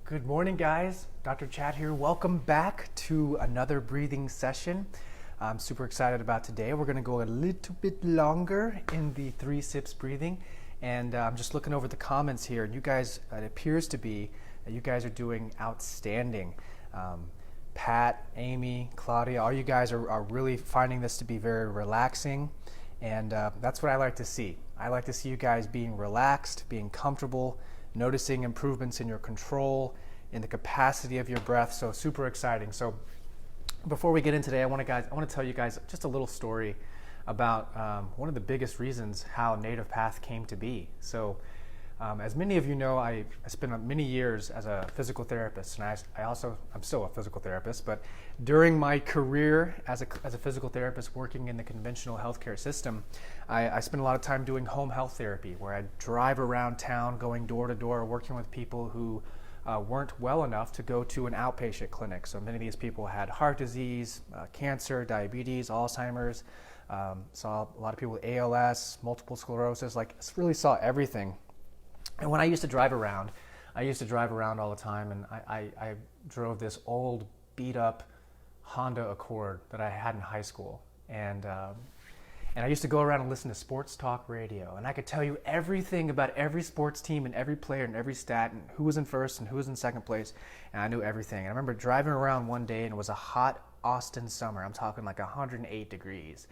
Good morning, guys. Dr. Chad here. Welcome back to another breathing session. I'm super excited about today. We're going to go a little bit longer in the 3 sips breathing. And I'm just looking over the comments here. And you guys, it appears to be that you guys are doing outstanding. Pat, Amy, Claudia, all you guys are really finding this to be very relaxing. And that's what I like to see. I like to see you guys being relaxed, being comfortable, noticing improvements in your control, in the capacity of your breath. So super exciting. So before we get in today, I want to tell you guys just a little story about one of the biggest reasons how Native Path came to be. So as many of you know, I spent many years as a physical therapist, and I'm still a physical therapist, but during my career as a physical therapist working in the conventional healthcare system, I spent a lot of time doing home health therapy, where I'd drive around town going door to door working with people who weren't well enough to go to an outpatient clinic. So many of these people had heart disease, cancer, diabetes, Alzheimer's, saw a lot of people with ALS, multiple sclerosis, really saw everything. And when I used to drive around all the time, and I drove this old beat up Honda Accord that I had in high school. And I used to go around and listen to sports talk radio, and I could tell you everything about every sports team and every player and every stat and who was in first and who was in second place, and I knew everything. And I remember driving around one day, and it was a hot Austin summer. I'm talking like 108 degrees.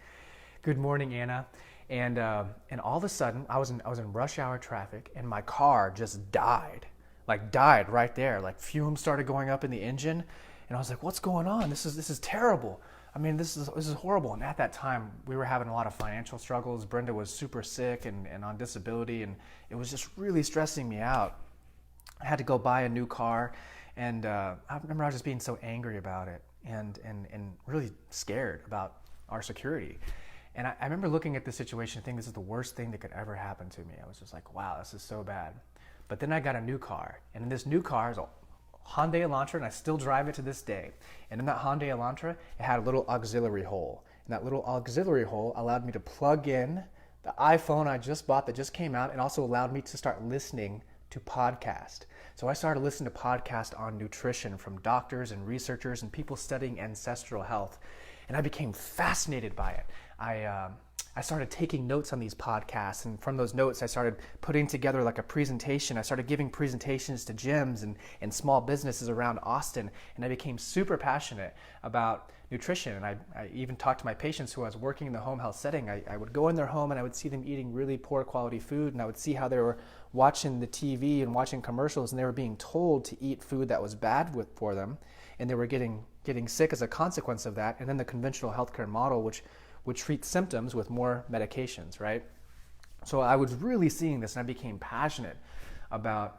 Good morning, Anna. And all of a sudden, I was in rush hour traffic, and my car just died right there. Like fumes started going up in the engine, and I was like, "What's going on? This is terrible. I mean, this is horrible." And at that time, we were having a lot of financial struggles. Brenda was super sick and on disability, and it was just really stressing me out. I had to go buy a new car, and I remember I was just being so angry about it and really scared about our security. And I remember looking at this situation and thinking this is the worst thing that could ever happen to me. I was just like, wow, this is so bad. But then I got a new car, and in this new car is a Hyundai Elantra, and I still drive it to this day. And in that Hyundai Elantra, it had a little auxiliary hole. And that little auxiliary hole allowed me to plug in the iPhone I just bought that just came out, and also allowed me to start listening to podcasts. So I started listening to podcasts on nutrition from doctors and researchers and people studying ancestral health. And I became fascinated by it. I started taking notes on these podcasts, and from those notes I started putting together like a presentation. I started giving presentations to gyms and small businesses around Austin, and I became super passionate about nutrition. And I even talked to my patients who I was working in the home health setting. I would go in their home and I would see them eating really poor quality food, and I would see how they were watching the TV and watching commercials, and they were being told to eat food that was bad for them, and they were getting sick as a consequence of that. And then the conventional healthcare model, which would treat symptoms with more medications, right? So I was really seeing this, and I became passionate about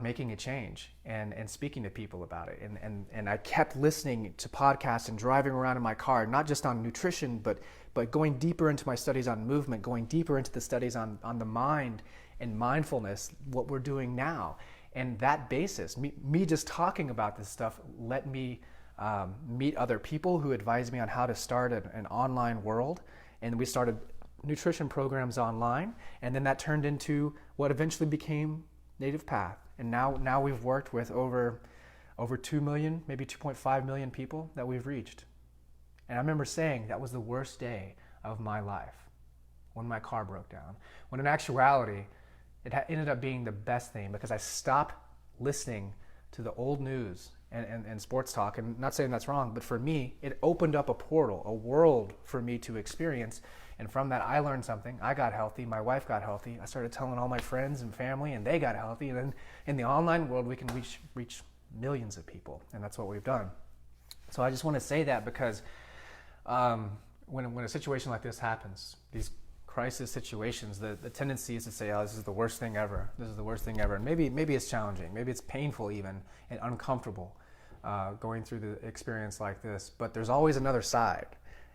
making a change and speaking to people about it. And I kept listening to podcasts and driving around in my car, not just on nutrition, but going deeper into my studies on movement, going deeper into the studies on the mind and mindfulness, what we're doing now. And that basis, me just talking about this stuff, let me meet other people who advised me on how to start an online world. And we started nutrition programs online, and then that turned into what eventually became Native Path. And now we've worked with over 2 million, maybe 2.5 million people that we've reached. And I remember saying that was the worst day of my life when my car broke down, when in actuality it ended up being the best thing, because I stopped listening to the old news and sports talk. And not saying that's wrong, but for me, it opened up a portal, a world for me to experience. And from that, I learned something. I got healthy. My wife got healthy. I started telling all my friends and family, and they got healthy. And then in the online world, we can reach millions of people. And that's what we've done. So I just want to say that because when a situation like this happens, these crisis situations, the tendency is to say, oh, this is the worst thing ever. This is the worst thing ever. And maybe it's challenging. Maybe it's painful even and uncomfortable going through the experience like this. But there's always another side.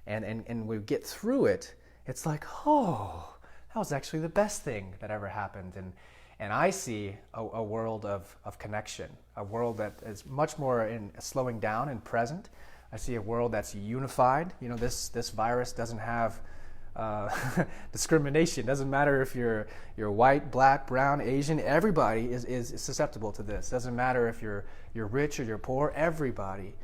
And we get through it, it's like, oh, that was actually the best thing that ever happened. And I see a world of connection, a world that is much more in slowing down and present. I see a world that's unified. You know, this virus doesn't have discrimination. Doesn't matter if you're white, black, brown, Asian. Everybody is susceptible to this. Doesn't matter if you're rich or you're poor. Everybody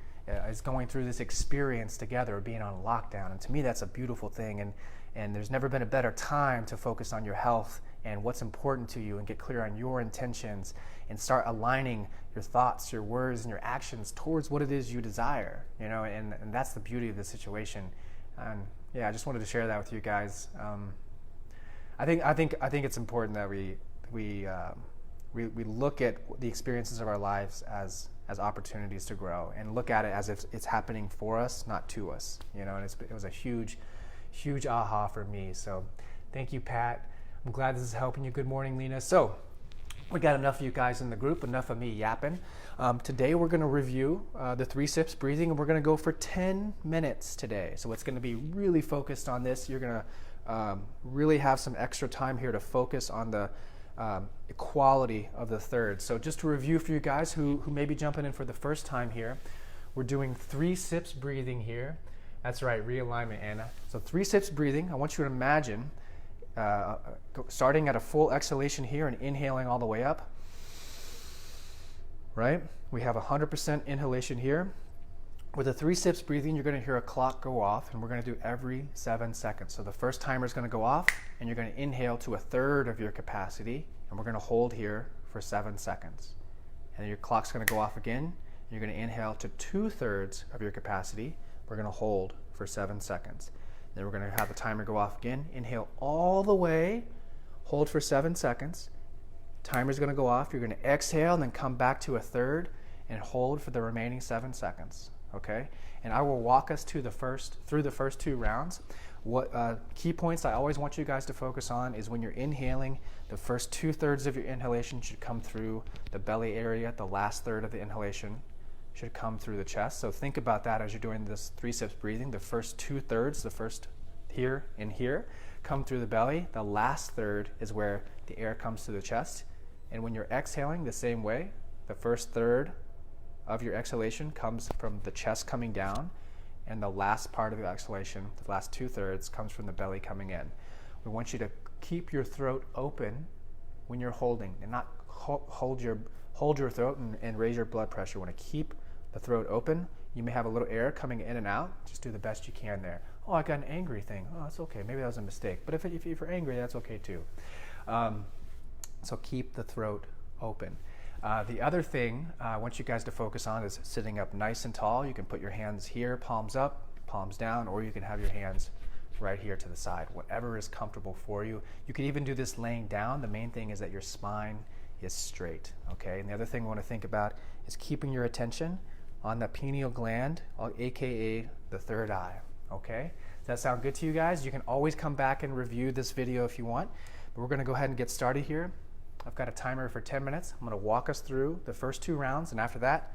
is going through this experience together, being on lockdown. And to me, that's a beautiful thing. And there's never been a better time to focus on your health and what's important to you, and get clear on your intentions, and start aligning your thoughts, your words, and your actions towards what it is you desire. And that's the beauty of the situation. And yeah, I just wanted to share that with you guys. I think it's important that we look at the experiences of our lives as opportunities to grow, and look at it as if it's happening for us, not to us. And it was a huge aha for me. So thank you, Pat. I'm glad this is helping you. Good morning, Lena. So we got enough of you guys in the group, enough of me yapping. Today we're going to review the 3 sips breathing, and we're going to go for 10 minutes today. So it's going to be really focused on this. You're going to really have some extra time here to focus on the equality of the thirds. So just to review for you guys who may be jumping in for the first time here, we're doing 3 sips breathing here. That's right, realignment, Anna. So 3 sips breathing. I want you to imagine starting at a full exhalation here and inhaling all the way up. Right? We have 100% inhalation here. With the 3 sips breathing, you're going to hear a clock go off, and we're going to do every 7 seconds. So the first timer is going to go off, and you're going to inhale to 1/3 of your capacity, and we're going to hold here for 7 seconds. And then your clock's going to go off again, and you're going to inhale to 2/3 of your capacity. We're going to hold for 7 seconds. Then we're going to have the timer go off again. Inhale all the way, hold for 7 seconds. Timer's going to go off. You're going to exhale and then come back to 1/3 and hold for the remaining 7 seconds. Okay? And I will walk us through the first 2 rounds. What key points I always want you guys to focus on is when you're inhaling, the first 2/3 of your inhalation should come through the belly area. The last third of the inhalation should come through the chest. So think about that as you're doing this 3 sips breathing. The first 2/3, the first here and here, come through the belly. The last third is where the air comes to the chest. And when you're exhaling, the same way, the first third of your exhalation comes from the chest coming down, and the last part of the exhalation, the last 2/3, comes from the belly coming in. We want you to keep your throat open when you're holding, and not hold your throat and raise your blood pressure. You want to keep the throat open. You may have a little air coming in and out. Just do the best you can there. Oh, I got an angry thing. Oh, that's okay. Maybe that was a mistake. But if you're angry, that's okay too. So keep the throat open. The other thing I want you guys to focus on is sitting up nice and tall. You can put your hands here, palms up, palms down, or you can have your hands right here to the side, whatever is comfortable for you. You can even do this laying down. The main thing is that your spine is straight, okay? And the other thing we want to think about is keeping your attention on the pineal gland, aka the third eye, okay? Does that sound good to you guys? You can always come back and review this video if you want, but we're going to go ahead and get started here. I've got a timer for 10 minutes. I'm going to walk us through the first 2 rounds, and after that,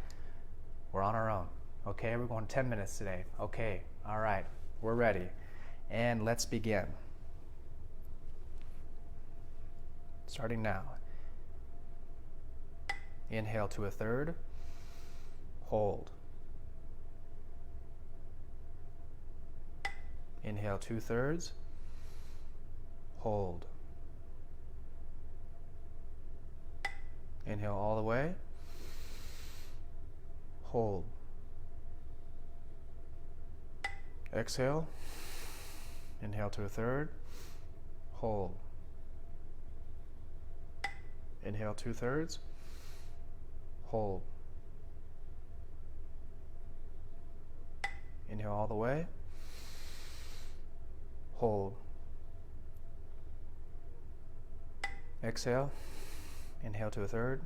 we're on our own, okay? We're going 10 minutes today. Okay, all right, we're ready. And let's begin. Starting now. Inhale to 1/3. Hold. Inhale 2/3. Hold. Inhale all the way. Hold. Exhale. Inhale to 1/3. Hold. Inhale 2/3. Hold. Inhale all the way. Hold. Exhale. Inhale to 1/3.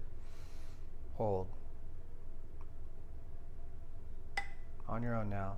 Hold. On your own now.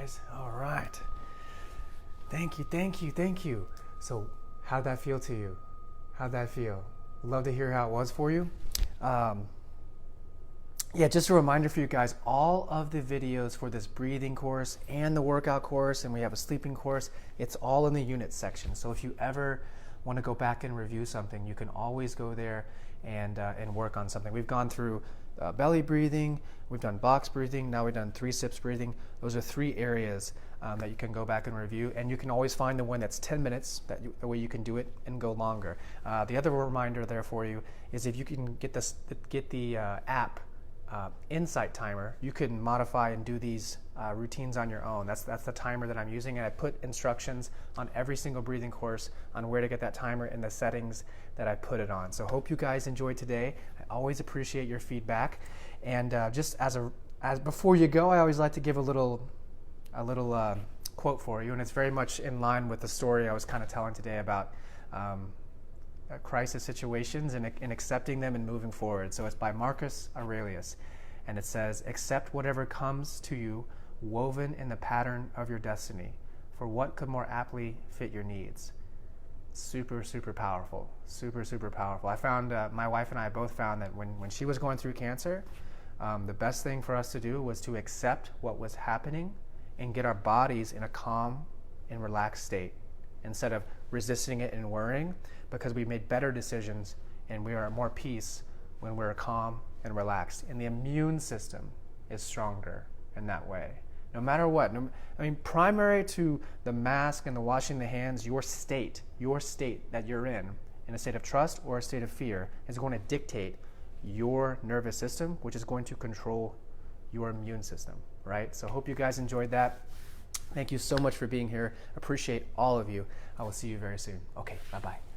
guys. All right. Thank you, thank you, thank you. So how'd that feel to you? How'd that feel? Love to hear how it was for you. Yeah, just a reminder for you guys, all of the videos for this breathing course and the workout course, and we have a sleeping course, it's all in the units section. So if you ever want to go back and review something, you can always go there and work on something. We've gone through belly breathing, we've done box breathing, now we've done 3 sips breathing. Those are 3 areas that you can go back and review, and you can always find the one that's 10 minutes, the way you can do it and go longer. The other reminder there for you is if you can get the app Insight timer, you can modify and do these routines on your own. That's the timer that I'm using, and I put instructions on every single breathing course on where to get that timer and the settings that I put it on. So hope you guys enjoyed today. I always appreciate your feedback, and just as before you go, I always like to give a little quote for you, and it's very much in line with the story I was kind of telling today about crisis situations and accepting them and moving forward. So it's by Marcus Aurelius, and it says, "Accept whatever comes to you, woven in the pattern of your destiny, for what could more aptly fit your needs." Super, super powerful. Super, super powerful. I found, my wife and I both found that when she was going through cancer, the best thing for us to do was to accept what was happening and get our bodies in a calm and relaxed state instead of resisting it and worrying, because we made better decisions and we are at more peace when we're calm and relaxed. And the immune system is stronger in that way. No matter what, primary to the mask and the washing the hands, your state that you're in a state of trust or a state of fear, is going to dictate your nervous system, which is going to control your immune system, right? So hope you guys enjoyed that. Thank you so much for being here. Appreciate all of you. I will see you very soon. Okay, bye-bye.